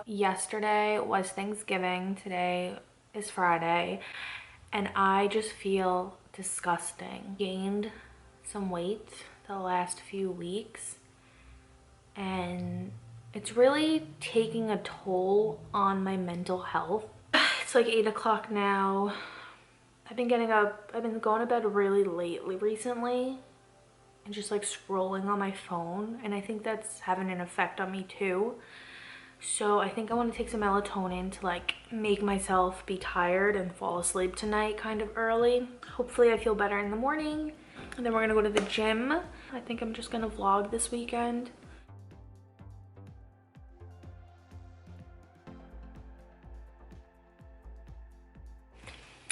So yesterday was Thanksgiving, today is Friday, and I just feel disgusting. Gained some weight the last few weeks, and it's really taking a toll on my mental health. It's like 8 o'clock now. I've been going to bed really late recently and just like scrolling on my phone, and I think that's having an effect on me too. So I think I want to take some melatonin to like make myself be tired and fall asleep tonight kind of early. Hopefully I feel better in the morning, and then we're gonna go to the gym. I think I'm just gonna vlog this weekend.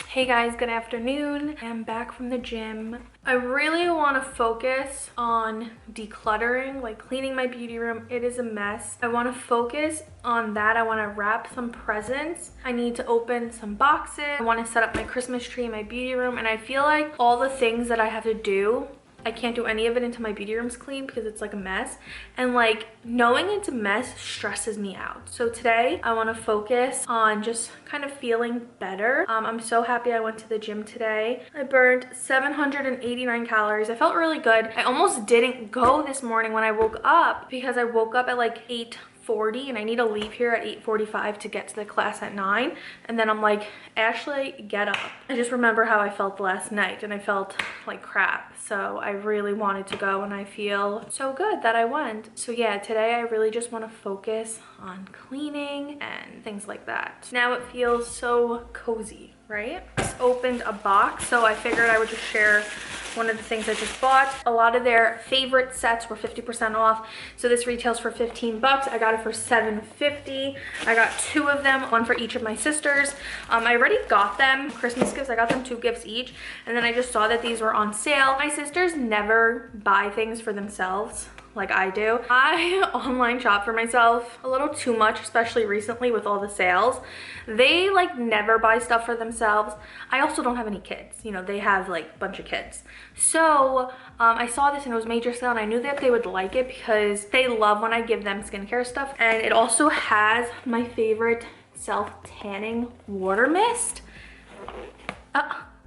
Hey guys, good afternoon. I'm back from the gym. I really want to focus on decluttering, like cleaning my beauty room. It is a mess. I want to focus on that. I want to wrap some presents. I need to open some boxes. I want to set up my Christmas tree in my beauty room, and I feel like all the things that I have to do, I can't do any of it until my beauty room's clean because it's like a mess, and like knowing it's a mess stresses me out. So today I want to focus on just kind of feeling better. I'm so happy I went to the gym today. I burned 789 calories. I felt really good. I almost didn't go this morning when I woke up because I woke up at like 8:40 and I need to leave here at 8:45 to get to the class at 9. And then I'm like, Ashley, get up. I just remember how I felt last night, and I felt like crap. So I really wanted to go, and I feel so good that I went. So yeah, today I really just want to focus on cleaning and things like that. Now it feels so cozy, right? Just opened a box, so I figured I would just share one of the things I just bought. A lot of their favorite sets were 50% off. So this retails for 15 bucks. I got it for $7.50. I got 2 of them, one for each of my sisters. I already got them Christmas gifts. I got them 2 gifts each. And then I just saw that these were on sale. My sisters never buy things for themselves like I do. I online shop for myself a little too much, especially recently with all the sales. They like never buy stuff for themselves. I also don't have any kids. You know, they have like a bunch of kids. So I saw this and it was major sale, and I knew that they would like it because they love when I give them skincare stuff. And it also has my favorite self-tanning water mist.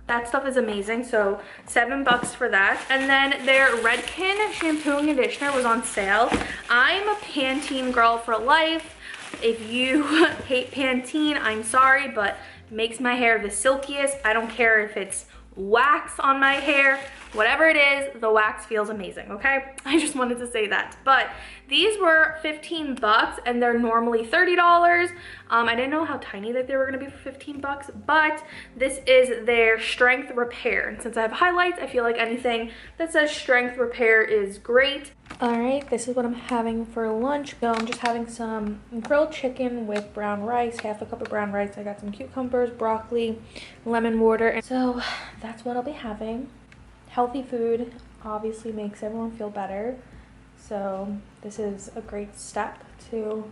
That stuff is amazing. So $7 for that. And then their Redken shampoo and conditioner was on sale. I'm a Pantene girl for life. If you hate Pantene, I'm sorry, but it makes my hair the silkiest. I don't care if it's wax on my hair, whatever it is, the wax feels amazing, okay? I just wanted to say that. But these were 15 bucks and they're normally $30. I didn't know how tiny that they were gonna be for 15 bucks, but this is their strength repair. And since I have highlights, I feel like anything that says strength repair is great. All right, this is what I'm having for lunch. So I'm just having some grilled chicken with brown rice, half a cup of brown rice. I got some cucumbers, broccoli, lemon water. And so that's what I'll be having. Healthy food obviously makes everyone feel better. So this is a great step to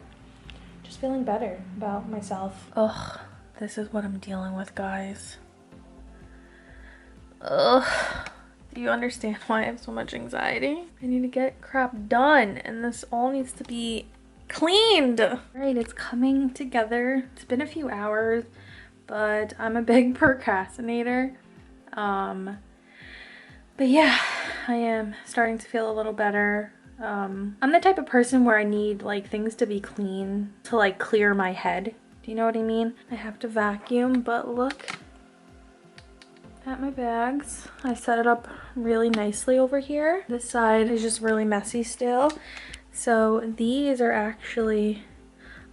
just feeling better about myself. Ugh, this is what I'm dealing with, guys. Ugh. Do you understand why I have so much anxiety? I need to get crap done, and this all needs to be cleaned. All right, it's coming together. It's been a few hours, but I'm a big procrastinator. But yeah, I am starting to feel a little better. I'm the type of person where I need like things to be clean to like clear my head. Do you know what I mean? I have to vacuum, but look at my bags. I set it up really nicely over here. This side is just really messy still. So these are actually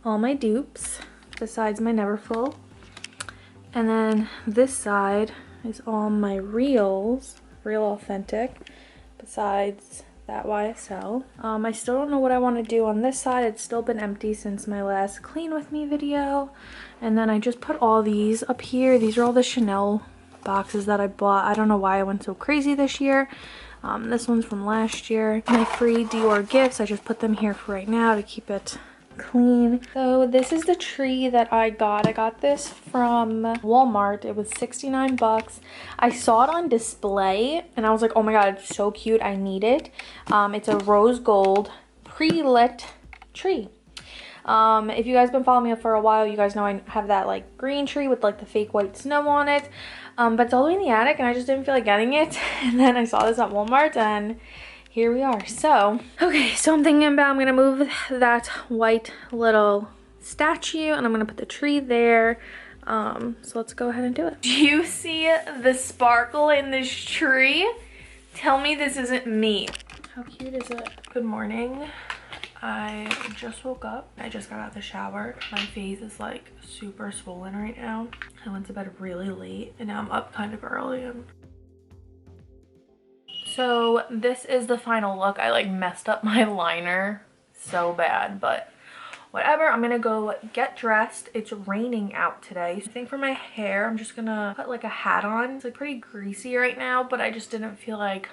all my dupes besides my Neverfull. And then this side is all my reals, real authentic, besides that YSL. I still don't know what I want to do on this side. It's still been empty since my last clean with me video. And then I just put all these up here. These are all the Chanel boxes that I bought. I don't know why I went so crazy this year. This one's from last year. My free Dior gifts, I just put them here for right now to keep it clean. So this is the tree that I got. I got this from Walmart. It was 69 bucks. I saw it on display and I was like, oh my god, it's so cute. I need it. It's a rose gold pre-lit tree. If you guys been following me for a while, you guys know I have that like green tree with like the fake white snow on it. But it's all the way in the attic and I just didn't feel like getting it. And then I saw this at Walmart and here we are. So, okay, so I'm thinking about I'm gonna move that white little statue and I'm gonna put the tree there. So let's go ahead and do it. Do you see the sparkle in this tree? Tell me this isn't me. How cute is it? Good morning. I just woke up. I just got out of the shower. My face is like super swollen right now. I went to bed really late and now I'm up kind of early. So this is the final look. I like messed up my liner so bad, but whatever. I'm gonna go get dressed. It's raining out today. I think for my hair, I'm just gonna put like a hat on. It's like pretty greasy right now, but I just didn't feel like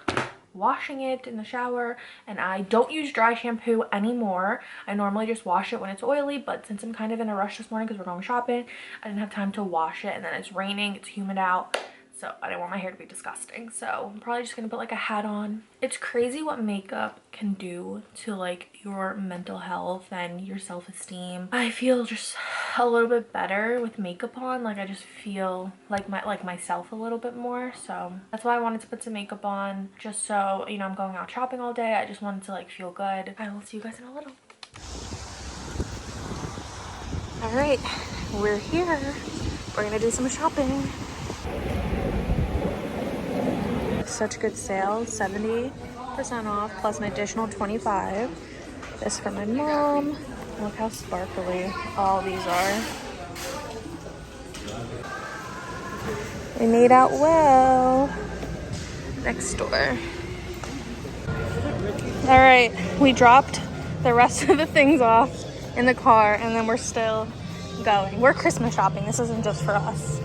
washing it in the shower, and I don't use dry shampoo anymore. I normally just wash it when it's oily, but since I'm kind of in a rush this morning because we're going shopping, I didn't have time to wash it, and then it's raining, it's humid out, so I didn't want my hair to be disgusting. So I'm probably just gonna put like a hat on. It's crazy what makeup can do to like your mental health and your self-esteem. I feel just a little bit better with makeup on. Like I just feel like myself a little bit more. So that's why I wanted to put some makeup on, just so, you know, I'm going out shopping all day. I just wanted to like feel good. I will see you guys in a little. All right, we're here. We're gonna do some shopping. Such good sale, 70% off plus an additional 25. This for my mom. Look how sparkly all these are. We made out well. Next door. All right, we dropped the rest of the things off in the car and then we're still going. We're Christmas shopping. This isn't just for us.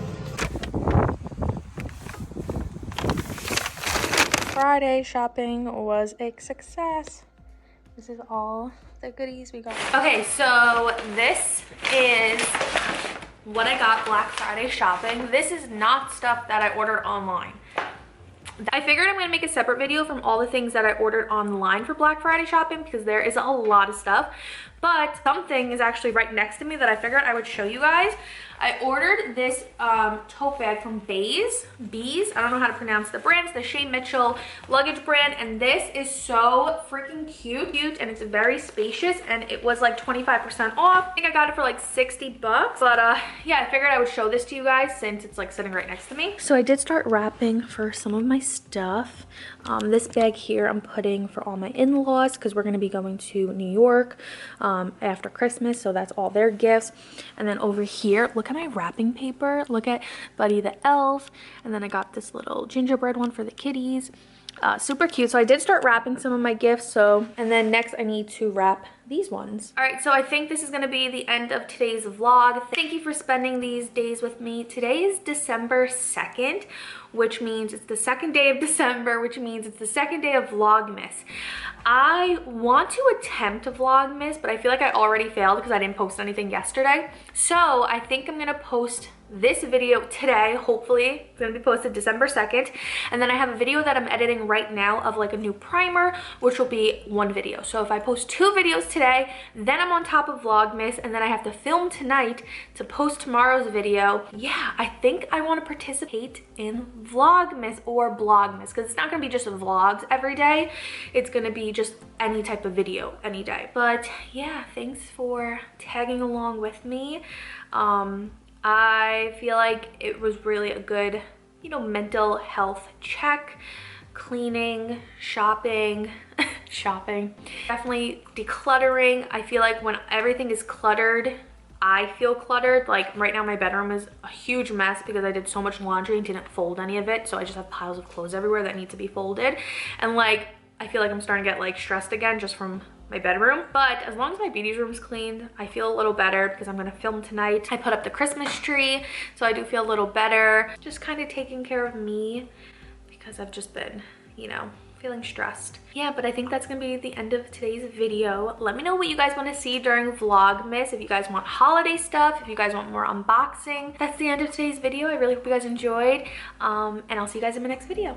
Friday shopping was a success. This is all the goodies we got. Okay, so this is what I got Black Friday shopping. This is not stuff that I ordered online. I figured I'm gonna make a separate video from all the things that I ordered online for Black Friday shopping because there is a lot of stuff, but something is actually right next to me that I figured I would show you guys. I ordered this tote bag from Bees. I don't know how to pronounce the brand. It's the Shea Mitchell luggage brand, and this is so freaking cute, and it's very spacious, and it was like 25% off. I think I got it for like 60 bucks, but yeah, I figured I would show this to you guys since it's like sitting right next to me. So I did start wrapping for some of my stuff. This bag here I'm putting for all my in-laws because we're gonna be going to New York after Christmas, so that's all their gifts. And then over here, look at my wrapping paper. Look at Buddy the Elf, and then I got this little gingerbread one for the kitties. Super cute. So I did start wrapping some of my gifts. And then next I need to wrap these ones. All right, so I think this is gonna be the end of today's vlog. Thank you for spending these days with me. Today is December 2nd, which means it's the second day of December, which means it's the second day of Vlogmas. I want to attempt a Vlogmas, but I feel like I already failed because I didn't post anything yesterday. So I think I'm gonna post this video today. Hopefully it's gonna be posted December 2nd, and then I have a video that I'm editing right now of like a new primer, which will be one video. So if I post 2 videos today, then I'm on top of Vlogmas, and then I have to film tonight to post tomorrow's video. Yeah, I think I want to participate in Vlogmas or Blogmas because it's not gonna be just vlogs every day. It's gonna be just any type of video any day. But yeah, thanks for tagging along with me. I feel like it was really a good, you know, mental health check. Cleaning, shopping, definitely decluttering. I feel like when everything is cluttered, I feel cluttered. Like right now my bedroom is a huge mess because I did so much laundry and didn't fold any of it, so I just have piles of clothes everywhere that need to be folded. And like I feel like I'm starting to get like stressed again just from my bedroom. But as long as my beauty room's cleaned, I feel a little better because I'm gonna film tonight. I put up the Christmas tree, so I do feel a little better. Just kind of taking care of me because I've just been, you know, feeling stressed. Yeah, but I think that's gonna be the end of today's video. Let me know what you guys want to see during Vlogmas. If you guys want holiday stuff, if you guys want more unboxing. That's the end of today's video. I really hope you guys enjoyed, and I'll see you guys in my next video.